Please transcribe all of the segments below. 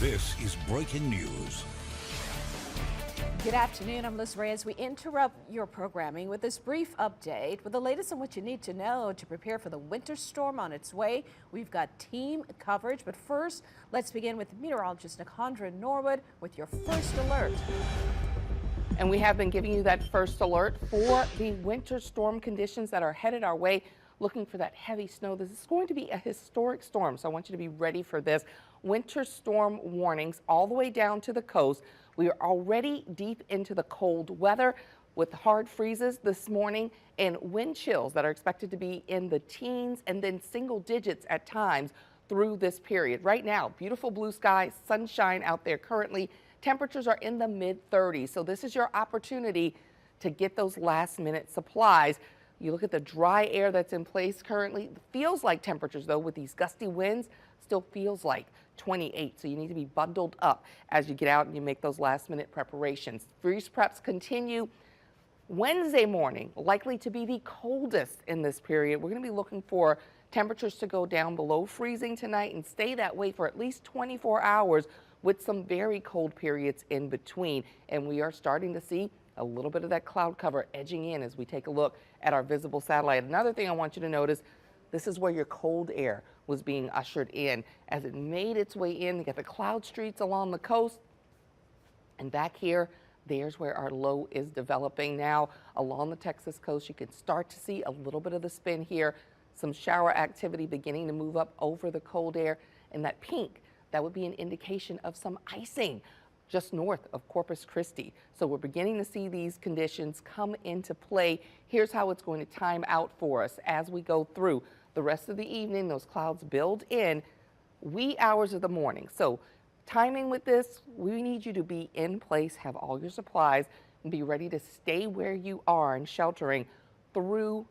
This is breaking news. Good afternoon, I'm Liz Reyes. We interrupt your programming with this brief update with the latest on what you need to know to prepare for the winter storm on its way. We've got team coverage, but first, let's begin with meteorologist Nicandra Norwood with your first alert. And we have been giving you that first alert for the winter storm conditions that are headed our way, looking for that heavy snow. This is going to be a historic storm, so I want you to be ready for this. Winter storm warnings all the way down to the coast. We are already deep into the cold weather with hard freezes this morning and wind chills that are expected to be in the teens and then single digits at times through this period. Right now, beautiful blue sky, sunshine out there currently. Temperatures are in the mid-30s, so this is your opportunity to get those last-minute supplies. You look at the dry air that's in place currently. It feels like temperatures, though, with these gusty winds, still feels like 28. So you need to be bundled up as you get out and you make those last-minute preparations. Freeze preps continue. Wednesday morning, likely to be the coldest in this period. We're going to be looking for temperatures to go down below freezing tonight and stay that way for at least 24 hours with some very cold periods in between. And we are starting to see a little bit of that cloud cover edging in as we take a look at our visible satellite. Another thing I want you to notice, this is where your cold air was being ushered in. As it made its way in, you got the cloud streets along the coast. And back here, there's where our low is developing now. Along the Texas coast, you can start to see a little bit of the spin here. Some shower activity beginning to move up over the cold air. And that pink, that would be an indication of some icing just north of Corpus Christi. So we're beginning to see these conditions come into play. Here's how it's going to time out for us as we go through the rest of the evening. Those clouds build in wee hours of the morning. So timing with this, we need you to be in place, have all your supplies, and be ready to stay where you are and sheltering through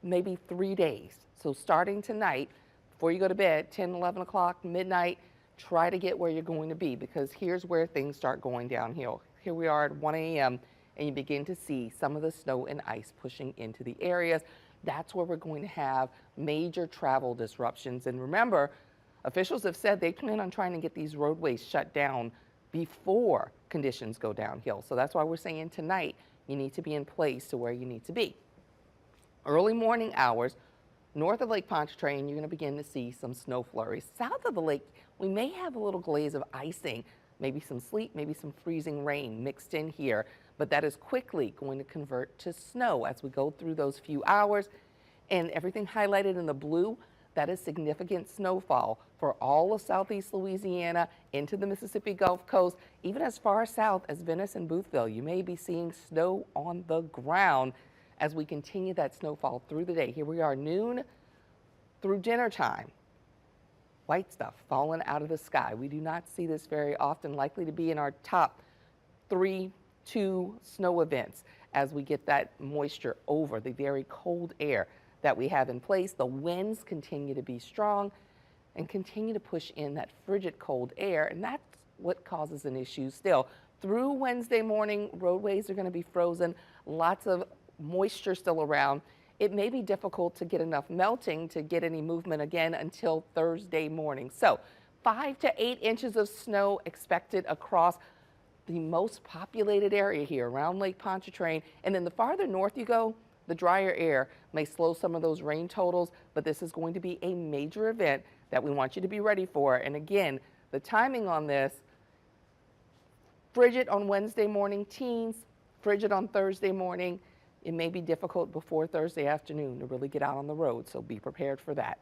maybe 3 days. So starting tonight, before you go to bed, 10, 11 o'clock, midnight, try to get where you're going to be, because here's where things start going downhill. Here we are at 1 a.m. and you begin to see some of the snow and ice pushing into the areas. That's where we're going to have major travel disruptions. And remember, officials have said they plan on trying to get these roadways shut down before conditions go downhill. So that's why we're saying tonight you need to be in place to where you need to be. Early morning hours, north of Lake Pontchartrain, you're going to begin to see some snow flurries. South of the lake, we may have a little glaze of icing, maybe some sleet, maybe some freezing rain mixed in here, but that is quickly going to convert to snow as we go through those few hours. And everything highlighted in the blue, that is significant snowfall for all of southeast Louisiana into the Mississippi Gulf Coast, even as far south as Venice and Boothville. You may be seeing snow on the ground as we continue that snowfall through the day. Here we are, noon through dinner time. White stuff falling out of the sky. We do not see this very often, likely to be in our top 3-2 snow events as we get that moisture over the very cold air that we have in place. The winds continue to be strong and continue to push in that frigid cold air, and that's what causes an issue still. Through Wednesday morning, roadways are going to be frozen, lots of moisture still around. It may be difficult to get enough melting to get any movement again until Thursday morning. So 5 to 8 inches of snow expected across the most populated area here around Lake Pontchartrain. And then the farther north you go, the drier air may slow some of those rain totals, but this is going to be a major event that we want you to be ready for. And again, the timing on this, frigid on Wednesday morning, teens, frigid on Thursday morning. It may be difficult before Thursday afternoon to really get out on the road, so be prepared for that.